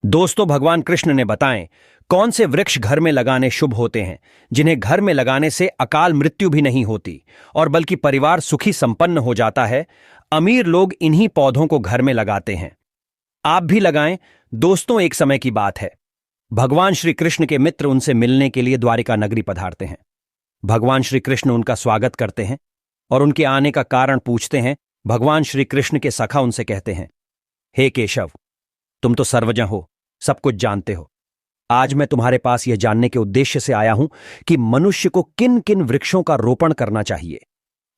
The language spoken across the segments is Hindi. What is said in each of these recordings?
दोस्तों, भगवान कृष्ण ने बताएं कौन से वृक्ष घर में लगाने शुभ होते हैं, जिन्हें घर में लगाने से अकाल मृत्यु भी नहीं होती और बल्कि परिवार सुखी संपन्न हो जाता है। अमीर लोग इन्हीं पौधों को घर में लगाते हैं। आप भी लगाएं। दोस्तों, एक समय की बात है, भगवान श्री कृष्ण के मित्र उनसे मिलने के लिए द्वारिका नगरी पधारते हैं। भगवान श्री कृष्ण उनका स्वागत करते हैं और उनके आने का कारण पूछते हैं। भगवान श्री कृष्ण के सखा उनसे कहते हैं, हे केशव, तुम तो सर्वज्ञ हो, सब कुछ जानते हो। आज मैं तुम्हारे पास यह जानने के उद्देश्य से आया हूं कि मनुष्य को किन किन वृक्षों का रोपण करना चाहिए,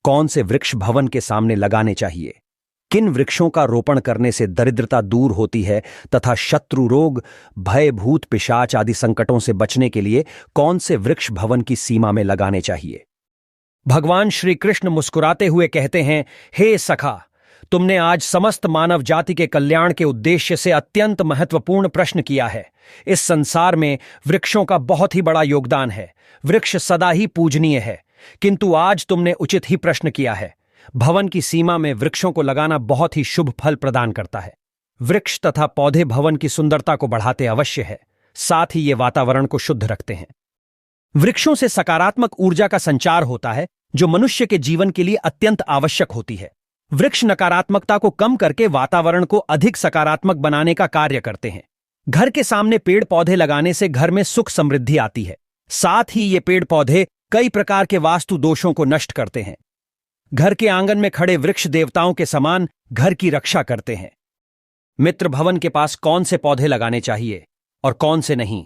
कौन से वृक्ष भवन के सामने लगाने चाहिए, किन वृक्षों का रोपण करने से दरिद्रता दूर होती है तथा शत्रु रोग, भय, भूत, पिशाच आदि संकटों से बचने के लिए कौन से वृक्ष भवन की सीमा में लगाने चाहिए। भगवान श्री कृष्ण मुस्कुराते हुए कहते हैं, हे सखा, तुमने आज समस्त मानव जाति के कल्याण के उद्देश्य से अत्यंत महत्वपूर्ण प्रश्न किया है। इस संसार में वृक्षों का बहुत ही बड़ा योगदान है। वृक्ष सदा ही पूजनीय है, किंतु आज तुमने उचित ही प्रश्न किया है। भवन की सीमा में वृक्षों को लगाना बहुत ही शुभ फल प्रदान करता है। वृक्ष तथा पौधे भवन की सुंदरता को बढ़ाते अवश्य है, साथ ही ये वातावरण को शुद्ध रखते हैं। वृक्षों से सकारात्मक ऊर्जा का संचार होता है, जो मनुष्य के जीवन के लिए अत्यंत आवश्यक होती है। वृक्ष नकारात्मकता को कम करके वातावरण को अधिक सकारात्मक बनाने का कार्य करते हैं। घर के सामने पेड़ पौधे लगाने से घर में सुख समृद्धि आती है। साथ ही ये पेड़ पौधे कई प्रकार के वास्तु दोषों को नष्ट करते हैं। घर के आंगन में खड़े वृक्ष देवताओं के समान घर की रक्षा करते हैं। मित्र भवन के पास कौन से पौधे लगाने चाहिए और कौन से नहीं,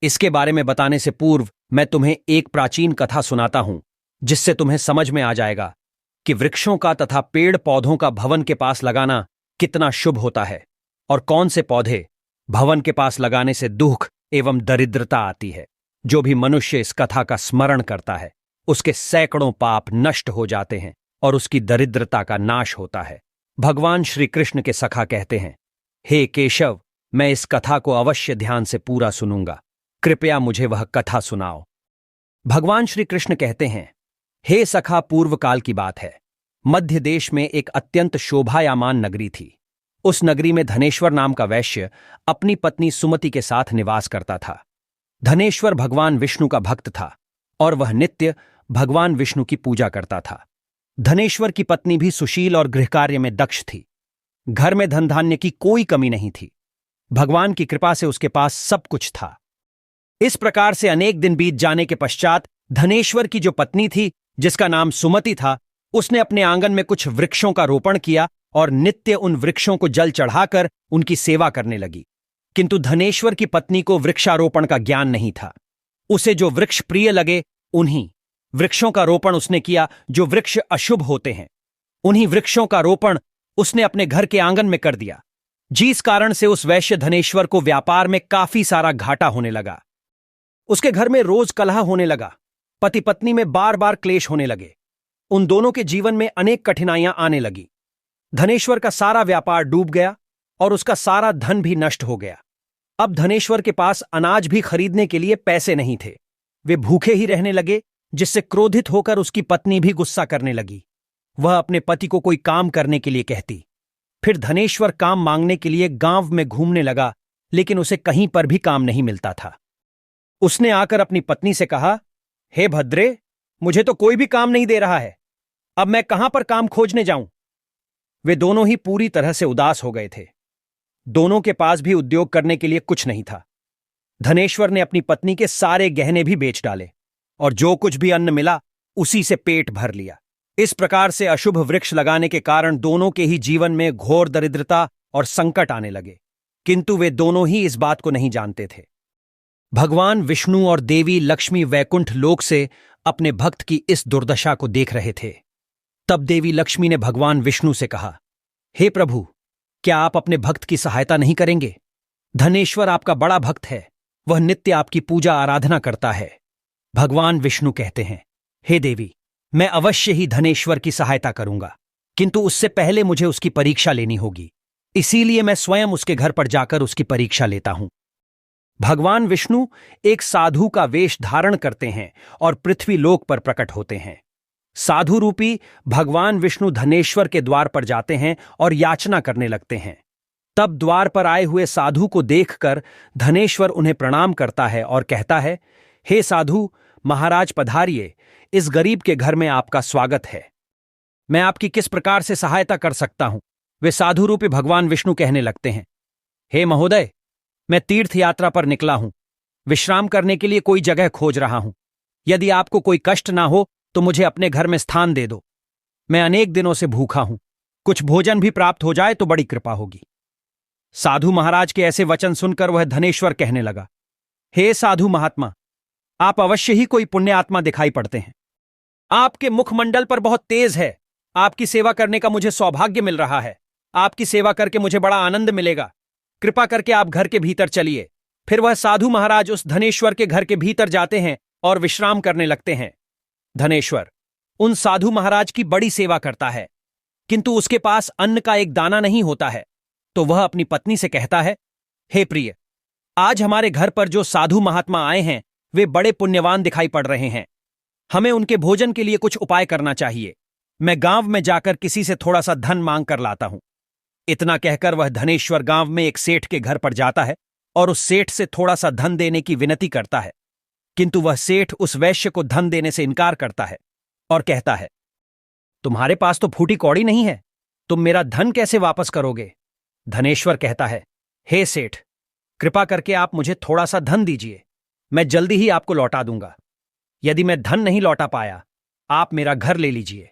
इसके बारे में बताने से पूर्व मैं तुम्हें एक प्राचीन कथा सुनाता हूं, जिससे तुम्हें समझ में आ जाएगा कि वृक्षों का तथा पेड़ पौधों का भवन के पास लगाना कितना शुभ होता है और कौन से पौधे भवन के पास लगाने से दुख एवं दरिद्रता आती है। जो भी मनुष्य इस कथा का स्मरण करता है, उसके सैकड़ों पाप नष्ट हो जाते हैं और उसकी दरिद्रता का नाश होता है। भगवान श्री कृष्ण के सखा कहते हैं, हे केशव, मैं इस कथा को अवश्य ध्यान से पूरा सुनूंगा, कृपया मुझे वह कथा सुनाओ। भगवान श्री कृष्ण कहते हैं, हे सखा, पूर्व काल की बात है। मध्य देश में एक अत्यंत शोभायामान नगरी थी। उस नगरी में धनेश्वर नाम का वैश्य अपनी पत्नी सुमति के साथ निवास करता था। धनेश्वर भगवान विष्णु का भक्त था और वह नित्य भगवान विष्णु की पूजा करता था। धनेश्वर की पत्नी भी सुशील और गृहकार्य में दक्ष थी। घर में धन धान्य की कोई कमी नहीं थी। भगवान की कृपा से उसके पास सब कुछ था। इस प्रकार से अनेक दिन बीत जाने के पश्चात धनेश्वर की जो पत्नी थी, जिसका नाम सुमति था, उसने अपने आंगन में कुछ वृक्षों का रोपण किया और नित्य उन वृक्षों को जल चढ़ाकर उनकी सेवा करने लगी। किंतु धनेश्वर की पत्नी को वृक्षारोपण का ज्ञान नहीं था। उसे जो वृक्ष प्रिय लगे, उन्हीं वृक्षों का रोपण उसने किया जो वृक्ष अशुभ होते हैं। उन्हीं वृक्षों का रोपण उसने अपने घर के आंगन में कर दिया, जिस कारण से उस वैश्य धनेश्वर को व्यापार में काफी सारा घाटा होने लगा। उसके घर में रोज कलह होने लगा। पति पत्नी में बार बार क्लेश होने लगे। उन दोनों के जीवन में अनेक कठिनाइयां आने लगी। धनेश्वर का सारा व्यापार डूब गया और उसका सारा धन भी नष्ट हो गया। अब धनेश्वर के पास अनाज भी खरीदने के लिए पैसे नहीं थे। वे भूखे ही रहने लगे, जिससे क्रोधित होकर उसकी पत्नी भी गुस्सा करने लगी। वह अपने पति को कोई काम करने के लिए कहती। फिर धनेश्वर काम मांगने के लिए गांव में घूमने लगा, लेकिन उसे कहीं पर भी काम नहीं मिलता था। उसने आकर अपनी पत्नी से कहा, हे भद्रे, मुझे तो कोई भी काम नहीं दे रहा है। अब मैं कहां पर काम खोजने जाऊं? वे दोनों ही पूरी तरह से उदास हो गए थे। दोनों के पास भी उद्योग करने के लिए कुछ नहीं था। धनेश्वर ने अपनी पत्नी के सारे गहने भी बेच डाले और जो कुछ भी अन्न मिला उसी से पेट भर लिया। इस प्रकार से अशुभ वृक्ष लगाने के कारण दोनों के ही जीवन में घोर दरिद्रता और संकट आने लगे, किंतु वे दोनों ही इस बात को नहीं जानते थे। भगवान विष्णु और देवी लक्ष्मी वैकुंठ लोक से अपने भक्त की इस दुर्दशा को देख रहे थे। तब देवी लक्ष्मी ने भगवान विष्णु से कहा, हे प्रभु, क्या आप अपने भक्त की सहायता नहीं करेंगे? धनेश्वर आपका बड़ा भक्त है, वह नित्य आपकी पूजा आराधना करता है। भगवान विष्णु कहते हैं, हे देवी, मैं अवश्य ही धनेश्वर की सहायता करूंगा, किंतु उससे पहले मुझे उसकी परीक्षा लेनी होगी। इसीलिए मैं स्वयं उसके घर पर जाकर उसकी परीक्षा लेता हूं। भगवान विष्णु एक साधु का वेश धारण करते हैं और पृथ्वी लोक पर प्रकट होते हैं। साधु रूपी भगवान विष्णु धनेश्वर के द्वार पर जाते हैं और याचना करने लगते हैं, तब द्वार पर आए हुए साधु को देखकर धनेश्वर उन्हें प्रणाम करता है और कहता है, हे साधु महाराज पधारिए, इस गरीब के घर में आपका स्वागत है। मैं आपकी किस प्रकार से सहायता कर सकता हूं? वे साधु रूपी भगवान विष्णु कहने लगते हैं, हे महोदय, मैं तीर्थ यात्रा पर निकला हूं, विश्राम करने के लिए कोई जगह खोज रहा हूं। यदि आपको कोई कष्ट ना हो तो मुझे अपने घर में स्थान दे दो। मैं अनेक दिनों से भूखा हूं, कुछ भोजन भी प्राप्त हो जाए तो बड़ी कृपा होगी। साधु महाराज के ऐसे वचन सुनकर वह धनेश्वर कहने लगा, हे साधु महात्मा, आप अवश्य ही कोई पुण्य आत्मा दिखाई पड़ते हैं। आपके मुखमंडल पर बहुत तेज है। आपकी सेवा करने का मुझे सौभाग्य मिल रहा है। आपकी सेवा करके मुझे बड़ा आनंद मिलेगा। कृपा करके आप घर के भीतर चलिए। फिर वह साधु महाराज उस धनेश्वर के घर के भीतर जाते हैं और विश्राम करने लगते हैं। धनेश्वर उन साधु महाराज की बड़ी सेवा करता है, किंतु उसके पास अन्न का एक दाना नहीं होता है। तो वह अपनी पत्नी से कहता है, हे प्रिय, आज हमारे घर पर जो साधु महात्मा आए हैं वे बड़े पुण्यवान दिखाई पड़ रहे हैं। हमें उनके भोजन के लिए कुछ उपाय करना चाहिए। मैं गांव में जाकर किसी से थोड़ा सा धन मांग कर लाता हूं। इतना कहकर वह धनेश्वर गांव में एक सेठ के घर पर जाता है और उस सेठ से थोड़ा सा धन देने की विनती करता है, किंतु वह सेठ उस वैश्य को धन देने से इनकार करता है और कहता है, तुम्हारे पास तो फूटी कौड़ी नहीं है, तुम मेरा धन कैसे वापस करोगे? धनेश्वर कहता है, हे सेठ, कृपा करके आप मुझे थोड़ा सा धन दीजिए, मैं जल्दी ही आपको लौटा दूंगा। यदि मैं धन नहीं लौटा पाया, आप मेरा घर ले लीजिए।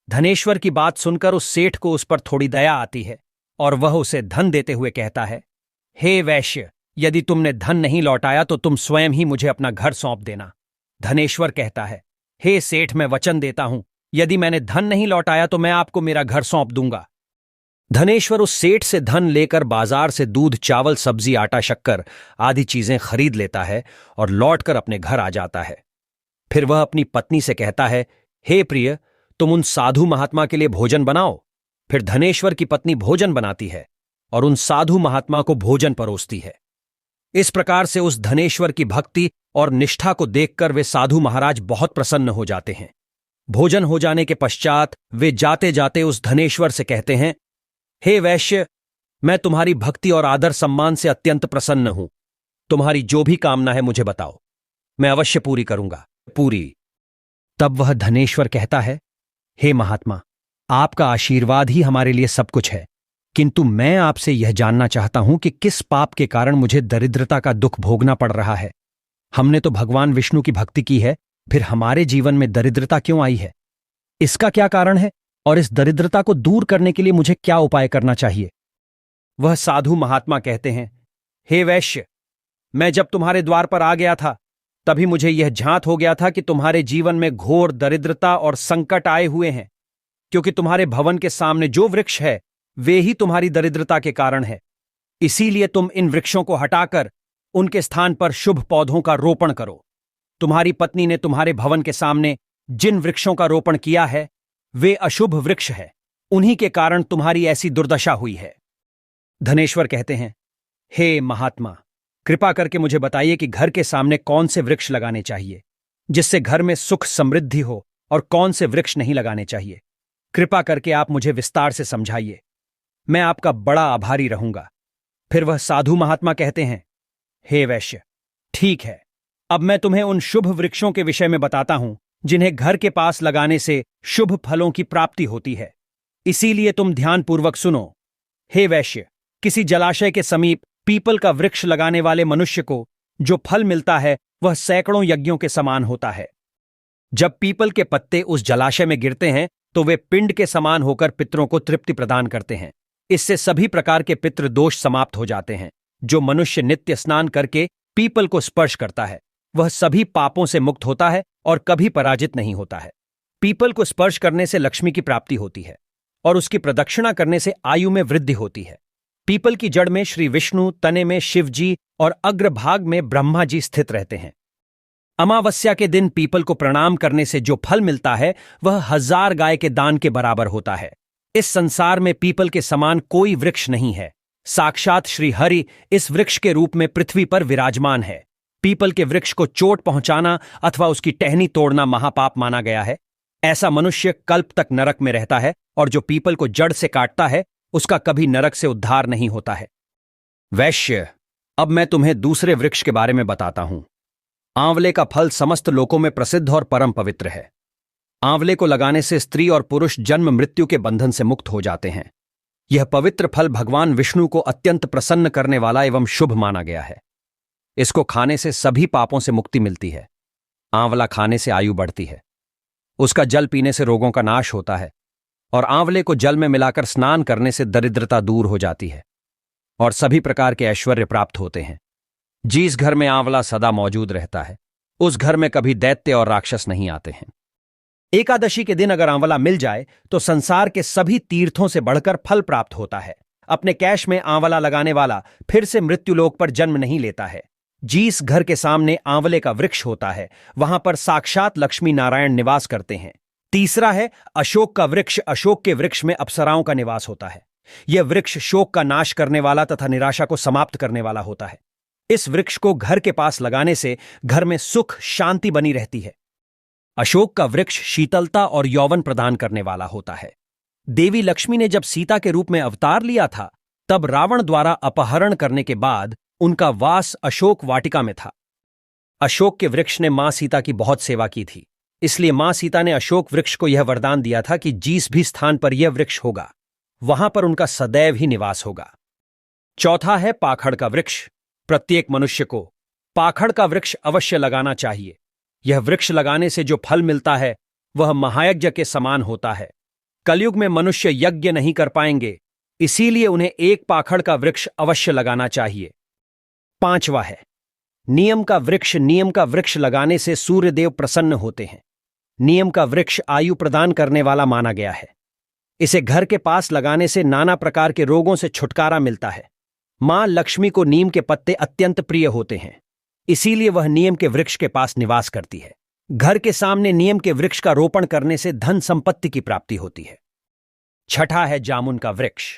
धनेश्वर की बात सुनकर उस सेठ को उस पर थोड़ी दया आती है और वह उसे धन देते हुए कहता है, हे वैश्य, यदि तुमने धन नहीं लौटाया तो तुम स्वयं ही मुझे अपना घर सौंप देना। धनेश्वर कहता है, हे सेठ, मैं वचन देता हूं, यदि मैंने धन नहीं लौटाया तो मैं आपको मेरा घर सौंप दूंगा। धनेश्वर उस सेठ से धन लेकर बाजार से दूध, चावल, सब्जी, आटा, शक्कर आदि चीजें खरीद लेता है और लौटकर अपने घर आ जाता है। फिर वह अपनी पत्नी से कहता है, हे प्रिय, तुम उन साधु महात्मा के लिए भोजन बनाओ। फिर धनेश्वर की पत्नी भोजन बनाती है और उन साधु महात्मा को भोजन परोसती है। इस प्रकार से उस धनेश्वर की भक्ति और निष्ठा को देखकर वे साधु महाराज बहुत प्रसन्न हो जाते हैं। भोजन हो जाने के पश्चात वे जाते जाते उस धनेश्वर से कहते हैं, हे वैश्य, मैं तुम्हारी भक्ति और आदर सम्मान से अत्यंत प्रसन्न हूं। तुम्हारी जो भी कामना है मुझे बताओ, मैं अवश्य पूरी करूंगा। पूरी। तब वह धनेश्वर कहता है, हे महात्मा, आपका आशीर्वाद ही हमारे लिए सब कुछ है, किंतु मैं आपसे यह जानना चाहता हूं कि किस पाप के कारण मुझे दरिद्रता का दुख भोगना पड़ रहा है। हमने तो भगवान विष्णु की भक्ति की है, फिर हमारे जीवन में दरिद्रता क्यों आई है? इसका क्या कारण है और इस दरिद्रता को दूर करने के लिए मुझे क्या उपाय करना चाहिए? वह साधु महात्मा कहते हैं, हे वैश्य, मैं जब तुम्हारे द्वार पर आ गया था तभी मुझे यह झांत हो गया था कि तुम्हारे जीवन में घोर दरिद्रता और संकट आए हुए हैं, क्योंकि तुम्हारे भवन के सामने जो वृक्ष है वे ही तुम्हारी दरिद्रता के कारण है। इसीलिए तुम इन वृक्षों को हटाकर उनके स्थान पर शुभ पौधों का रोपण करो। तुम्हारी पत्नी ने तुम्हारे भवन के सामने जिन वृक्षों का रोपण किया है वे अशुभ वृक्ष है, उन्हीं के कारण तुम्हारी ऐसी दुर्दशा हुई है। धनेश्वर कहते हैं, हे महात्मा, कृपा करके मुझे बताइए कि घर के सामने कौन से वृक्ष लगाने चाहिए जिससे घर में सुख समृद्धि हो और कौन से वृक्ष नहीं लगाने चाहिए। कृपा करके आप मुझे विस्तार से समझाइए, मैं आपका बड़ा आभारी रहूंगा। फिर वह साधु महात्मा कहते हैं, हे वैश्य, ठीक है, अब मैं तुम्हें उन शुभ वृक्षों के विषय में बताता हूं जिन्हें घर के पास लगाने से शुभ फलों की प्राप्ति होती है। इसीलिए तुम ध्यानपूर्वक सुनो। हे वैश्य, किसी जलाशय के समीप पीपल का वृक्ष लगाने वाले मनुष्य को जो फल मिलता है वह सैकड़ों यज्ञों के समान होता है। जब पीपल के पत्ते उस जलाशय में गिरते हैं तो वे पिंड के समान होकर पितरों को तृप्ति प्रदान करते हैं। इससे सभी प्रकार के पितृ दोष समाप्त हो जाते हैं। जो मनुष्य नित्य स्नान करके पीपल को स्पर्श करता है वह सभी पापों से मुक्त होता है और कभी पराजित नहीं होता है। पीपल को स्पर्श करने से लक्ष्मी की प्राप्ति होती है और उसकी प्रदक्षिणा करने से आयु में वृद्धि होती है। पीपल की जड़ में श्री विष्णु, तने में शिव जी और अग्रभाग में ब्रह्मा जी स्थित रहते हैं। अमावस्या के दिन पीपल को प्रणाम करने से जो फल मिलता है वह 1000 गाय के दान के बराबर होता है। इस संसार में पीपल के समान कोई वृक्ष नहीं है। साक्षात श्री हरि इस वृक्ष के रूप में पृथ्वी पर विराजमान है। पीपल के वृक्ष को चोट पहुंचाना अथवा उसकी टहनी तोड़ना महापाप माना गया है। ऐसा मनुष्य कल्प तक नरक में रहता है और जो पीपल को जड़ से काटता है उसका कभी नरक से उद्धार नहीं होता है। वैश्य, अब मैं तुम्हें दूसरे वृक्ष के बारे में बताता हूं। आंवले का फल समस्त लोकों में प्रसिद्ध और परम पवित्र है। आंवले को लगाने से स्त्री और पुरुष जन्म मृत्यु के बंधन से मुक्त हो जाते हैं। यह पवित्र फल भगवान विष्णु को अत्यंत प्रसन्न करने वाला एवं शुभ माना गया है। इसको खाने से सभी पापों से मुक्ति मिलती है। आंवला खाने से आयु बढ़ती है। उसका जल पीने से रोगों का नाश होता है और आंवले को जल में मिलाकर स्नान करने से दरिद्रता दूर हो जाती है और सभी प्रकार के ऐश्वर्य प्राप्त होते हैं। जिस घर में आंवला सदा मौजूद रहता है, उस घर में कभी दैत्य और राक्षस नहीं आते हैं। एकादशी के दिन अगर आंवला मिल जाए तो संसार के सभी तीर्थों से बढ़कर फल प्राप्त होता है। अपने कैश में आंवला लगाने वाला फिर से मृत्युलोक पर जन्म नहीं लेता है। जिस घर के सामने आंवले का वृक्ष होता है, वहां पर साक्षात लक्ष्मी नारायण निवास करते हैं। तीसरा है अशोक का वृक्ष। अशोक के वृक्ष में अप्सराओं का निवास होता है। यह वृक्ष शोक का नाश करने वाला तथा निराशा को समाप्त करने वाला होता है। इस वृक्ष को घर के पास लगाने से घर में सुख शांति बनी रहती है। अशोक का वृक्ष शीतलता और यौवन प्रदान करने वाला होता है। देवी लक्ष्मी ने जब सीता के रूप में अवतार लिया था, तब रावण द्वारा अपहरण करने के बाद उनका वास अशोक वाटिका में था। अशोक के वृक्ष ने मां सीता की बहुत सेवा की थी, इसलिए मां सीता ने अशोक वृक्ष को यह वरदान दिया था कि जिस भी स्थान पर यह वृक्ष होगा, वहां पर उनका सदैव ही निवास होगा। चौथा है पाखड़ का वृक्ष। प्रत्येक मनुष्य को पाखड़ का वृक्ष अवश्य लगाना चाहिए। यह वृक्ष लगाने से जो फल मिलता है वह महायज्ञ के समान होता है। कलयुग में मनुष्य यज्ञ नहीं कर पाएंगे, इसीलिए उन्हें एक पाखड़ का वृक्ष अवश्य लगाना चाहिए। पांचवा है नियम का वृक्ष। नियम का वृक्ष लगाने से सूर्यदेव प्रसन्न होते हैं। नियम का वृक्ष आयु प्रदान करने वाला माना गया है। इसे घर के पास लगाने से नाना प्रकार के रोगों से छुटकारा मिलता है। मां लक्ष्मी को नीम के पत्ते अत्यंत प्रिय होते हैं, इसीलिए वह नीम के वृक्ष के पास निवास करती है। घर के सामने नीम के वृक्ष का रोपण करने से धन संपत्ति की प्राप्ति होती है। छठा है जामुन का वृक्ष।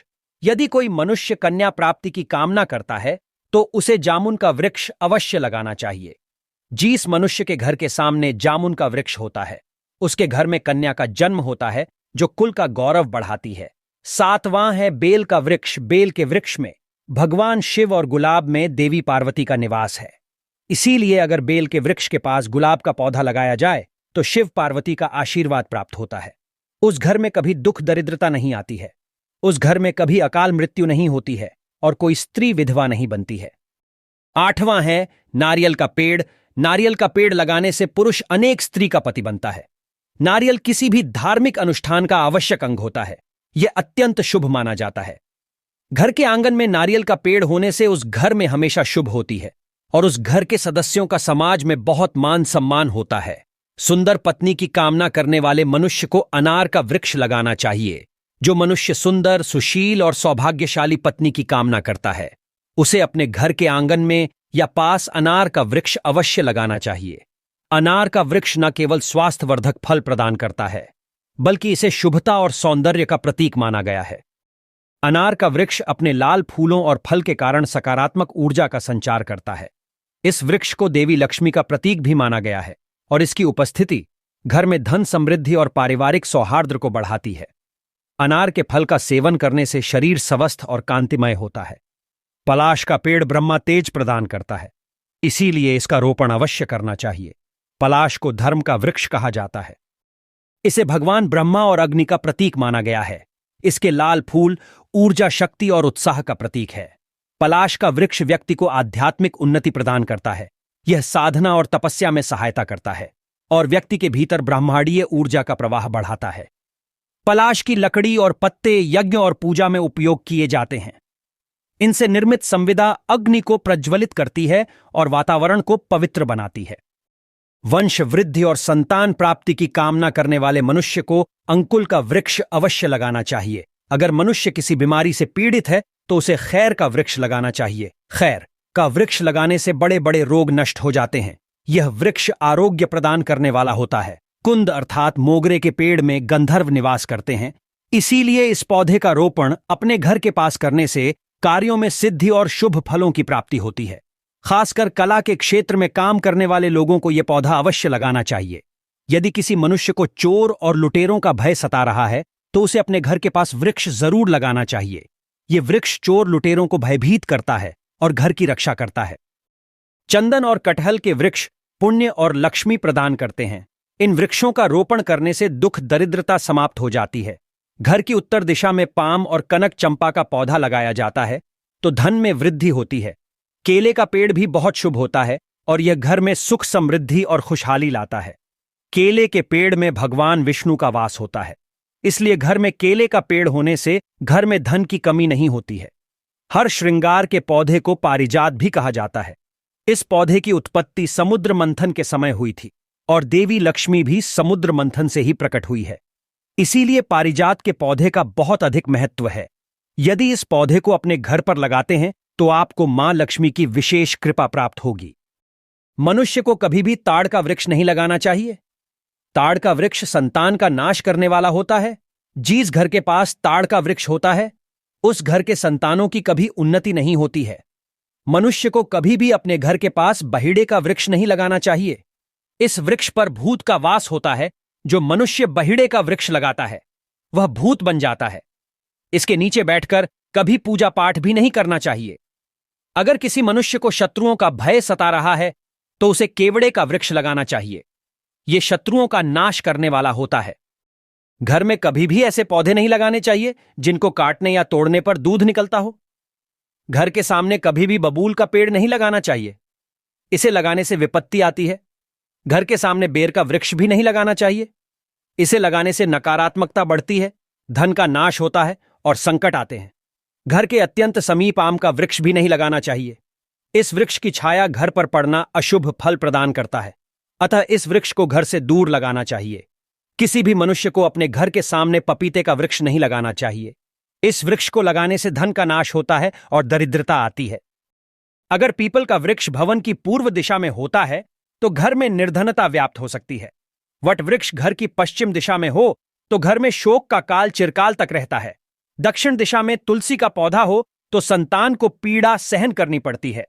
यदि कोई मनुष्य कन्या प्राप्ति की कामना करता है तो उसे जामुन का वृक्ष अवश्य लगाना चाहिए। जिस मनुष्य के घर के सामने जामुन का वृक्ष होता है, उसके घर में कन्या का जन्म होता है, जो कुल का गौरव बढ़ाती है। सातवां है बेल का वृक्ष। बेल के वृक्ष में भगवान शिव और गुलाब में देवी पार्वती का निवास है। इसीलिए अगर बेल के वृक्ष के पास गुलाब का पौधा लगाया जाए तो शिव पार्वती का आशीर्वाद प्राप्त होता है। उस घर में कभी दुख दरिद्रता नहीं आती है। उस घर में कभी अकाल मृत्यु नहीं होती है और कोई स्त्री विधवा नहीं बनती है। आठवां है नारियल का पेड़। नारियल का पेड़ लगाने से पुरुष अनेक स्त्री का पति बनता है। नारियल किसी भी धार्मिक अनुष्ठान का आवश्यक अंग होता है। यह अत्यंत शुभ माना जाता है। घर के आंगन में नारियल का पेड़ होने से उस घर में हमेशा शुभ होती है और उस घर के सदस्यों का समाज में बहुत मान सम्मान होता है। सुंदर पत्नी की कामना करने वाले मनुष्य को अनार का वृक्ष लगाना चाहिए। जो मनुष्य सुंदर, सुशील और सौभाग्यशाली पत्नी की कामना करता है, उसे अपने घर के आंगन में या पास अनार का वृक्ष अवश्य लगाना चाहिए। अनार का वृक्ष न केवल स्वास्थ्यवर्धक फल प्रदान करता है, बल्कि इसे शुभता और सौंदर्य का प्रतीक माना गया है। अनार का वृक्ष अपने लाल फूलों और फल के कारण सकारात्मक ऊर्जा का संचार करता है। इस वृक्ष को देवी लक्ष्मी का प्रतीक भी माना गया है और इसकी उपस्थिति घर में धन समृद्धि और पारिवारिक सौहार्द को बढ़ाती है। अनार के फल का सेवन करने से शरीर स्वस्थ और कांतिमय होता है। पलाश का पेड़ ब्रह्मा तेज प्रदान करता है, इसीलिए इसका रोपण अवश्य करना चाहिए। पलाश को धर्म का वृक्ष कहा जाता है। इसे भगवान ब्रह्मा और अग्नि का प्रतीक माना गया है। इसके लाल फूल ऊर्जा, शक्ति और उत्साह का प्रतीक है। पलाश का वृक्ष व्यक्ति को आध्यात्मिक उन्नति प्रदान करता है। यह साधना और तपस्या में सहायता करता है और व्यक्ति के भीतर ब्रह्मांडीय ऊर्जा का प्रवाह बढ़ाता है। पलाश की लकड़ी और पत्ते यज्ञ और पूजा में उपयोग किए जाते हैं। इनसे निर्मित संविदा अग्नि को प्रज्वलित करती है और वातावरण को पवित्र बनाती है। वंश वृद्धि और संतान प्राप्ति की कामना करने वाले मनुष्य को अंकुल का वृक्ष अवश्य लगाना चाहिए। अगर मनुष्य किसी बीमारी से पीड़ित है तो उसे खैर का वृक्ष लगाना चाहिए। खैर का वृक्ष लगाने से बड़े बड़े रोग नष्ट हो जाते हैं। यह वृक्ष आरोग्य प्रदान करने वाला होता है। कुंद अर्थात मोगरे के पेड़ में गंधर्व निवास करते हैं, इसीलिए इस पौधे का रोपण अपने घर के पास करने से कार्यों में सिद्धि और शुभ फलों की प्राप्ति होती है। खासकर कला के क्षेत्र में काम करने वाले लोगों को यह पौधा अवश्य लगाना चाहिए। यदि किसी मनुष्य को चोर और लुटेरों का भय सता रहा है तो उसे अपने घर के पास वृक्ष जरूर लगाना चाहिए। ये वृक्ष चोर लुटेरों को भयभीत करता है और घर की रक्षा करता है। चंदन और कटहल के वृक्ष पुण्य और लक्ष्मी प्रदान करते हैं। इन वृक्षों का रोपण करने से दुख दरिद्रता समाप्त हो जाती है। घर की उत्तर दिशा में पाम और कनक चंपा का पौधा लगाया जाता है तो धन में वृद्धि होती है। केले का पेड़ भी बहुत शुभ होता है और यह घर में सुख समृद्धि और खुशहाली लाता है। केले के पेड़ में भगवान विष्णु का वास होता है, इसलिए घर में केले का पेड़ होने से घर में धन की कमी नहीं होती है। हर श्रृंगार के पौधे को पारिजात भी कहा जाता है। इस पौधे की उत्पत्ति समुद्र मंथन के समय हुई थी और देवी लक्ष्मी भी समुद्र मंथन से ही प्रकट हुई है। इसीलिए पारिजात के पौधे का बहुत अधिक महत्व है। यदि इस पौधे को अपने घर पर लगाते हैं तो आपको मां लक्ष्मी की विशेष कृपा प्राप्त होगी। मनुष्य को कभी भी ताड़ का वृक्ष नहीं लगाना चाहिए। ताड़ का वृक्ष संतान का नाश करने वाला होता है। जिस घर के पास ताड़ का वृक्ष होता है उस घर के संतानों की कभी उन्नति नहीं होती है। मनुष्य को कभी भी अपने घर के पास बहिड़े का वृक्ष नहीं लगाना चाहिए। इस वृक्ष पर भूत का वास होता है। जो मनुष्य बहिड़े का वृक्ष लगाता है वह भूत बन जाता है। इसके नीचे बैठकर कभी पूजा पाठ भी नहीं करना चाहिए। अगर किसी मनुष्य को शत्रुओं का भय सता रहा है तो उसे केवड़े का वृक्ष लगाना चाहिए। यह शत्रुओं का नाश करने वाला होता है। घर में कभी भी ऐसे पौधे नहीं लगाने चाहिए जिनको काटने या तोड़ने पर दूध निकलता हो। घर के सामने कभी भी बबूल का पेड़ नहीं लगाना चाहिए। इसे लगाने से विपत्ति आती है। घर के सामने बेर का वृक्ष भी नहीं लगाना चाहिए। इसे लगाने से नकारात्मकता बढ़ती है, धन का नाश होता है और संकट आते हैं। घर के अत्यंत समीप आम का वृक्ष भी नहीं लगाना चाहिए। इस वृक्ष की छाया घर पर पड़ना अशुभ फल प्रदान करता है, अतः इस वृक्ष को घर से दूर लगाना चाहिए। किसी भी मनुष्य को अपने घर के सामने पपीते का वृक्ष नहीं लगाना चाहिए। इस वृक्ष को लगाने से धन का नाश होता है और दरिद्रता आती है। अगर पीपल का वृक्ष भवन की पूर्व दिशा में होता है तो घर में निर्धनता व्याप्त हो सकती है। वट वृक्ष घर की पश्चिम दिशा में हो तो घर में शोक का काल चिरकाल तक रहता है। दक्षिण दिशा में तुलसी का पौधा हो तो संतान को पीड़ा सहन करनी पड़ती है।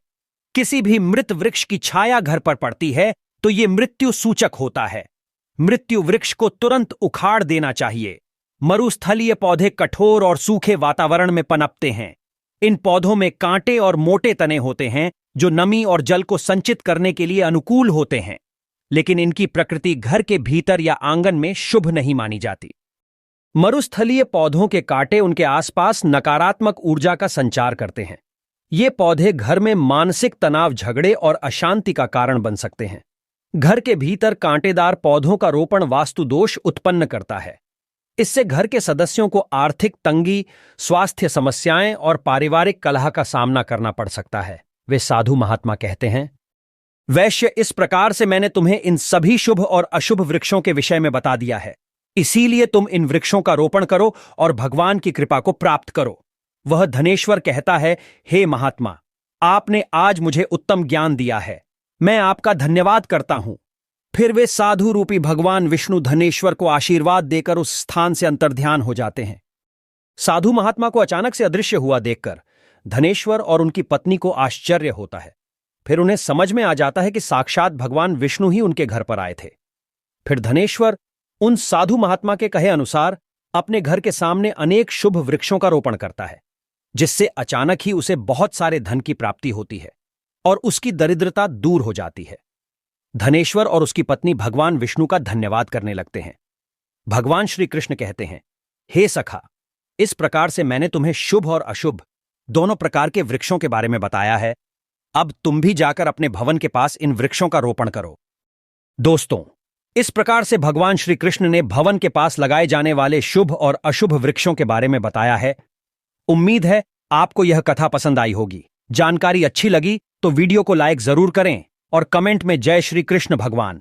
किसी भी मृत वृक्ष की छाया घर पर पड़ती है तो यह मृत्यु सूचक होता है। मृत्यु वृक्ष को तुरंत उखाड़ देना चाहिए। मरुस्थलीय पौधे कठोर और सूखे वातावरण में पनपते हैं। इन पौधों में कांटे और मोटे तने होते हैं जो नमी और जल को संचित करने के लिए अनुकूल होते हैं, लेकिन इनकी प्रकृति घर के भीतर या आंगन में शुभ नहीं मानी जाती। मरुस्थलीय पौधों के कांटे उनके आसपास नकारात्मक ऊर्जा का संचार करते हैं। ये पौधे घर में मानसिक तनाव, झगड़े और अशांति का कारण बन सकते हैं। घर के भीतर कांटेदार पौधों का रोपण वास्तु दोष उत्पन्न करता है। इससे घर के सदस्यों को आर्थिक तंगी, स्वास्थ्य समस्याएं और पारिवारिक कलह का सामना करना पड़ सकता है। वे साधु महात्मा कहते हैं, वैश्य, इस प्रकार से मैंने तुम्हें इन सभी शुभ और अशुभ वृक्षों के विषय में बता दिया है। इसीलिए तुम इन वृक्षों का रोपण करो और भगवान की कृपा को प्राप्त करो। वह धनेश्वर कहता है, हे महात्मा, आपने आज मुझे उत्तम ज्ञान दिया है। मैं आपका धन्यवाद करता हूं। फिर वे साधु रूपी भगवान विष्णु धनेश्वर को आशीर्वाद देकर उस स्थान से अंतर्ध्यान हो जाते हैं। साधु महात्मा को अचानक से अदृश्य हुआ देखकर धनेश्वर और उनकी पत्नी को आश्चर्य होता है। फिर उन्हें समझ में आ जाता है कि साक्षात भगवान विष्णु ही उनके घर पर आए थे। फिर धनेश्वर उन साधु महात्मा के कहे अनुसार अपने घर के सामने अनेक शुभ वृक्षों का रोपण करता है, जिससे अचानक ही उसे बहुत सारे धन की प्राप्ति होती है और उसकी दरिद्रता दूर हो जाती है। धनेश्वर और उसकी पत्नी भगवान विष्णु का धन्यवाद करने लगते हैं। भगवान श्री कृष्ण कहते हैं, हे सखा, इस प्रकार से मैंने तुम्हें शुभ और अशुभ दोनों प्रकार के वृक्षों के बारे में बताया है। अब तुम भी जाकर अपने भवन के पास इन वृक्षों का रोपण करो। दोस्तों, इस प्रकार से भगवान श्री कृष्ण ने भवन के पास लगाए जाने वाले शुभ और अशुभ वृक्षों के बारे में बताया है। उम्मीद है आपको यह कथा पसंद आई होगी। जानकारी अच्छी लगी तो वीडियो को लाइक जरूर करें और कमेंट में जय श्री कृष्ण भगवान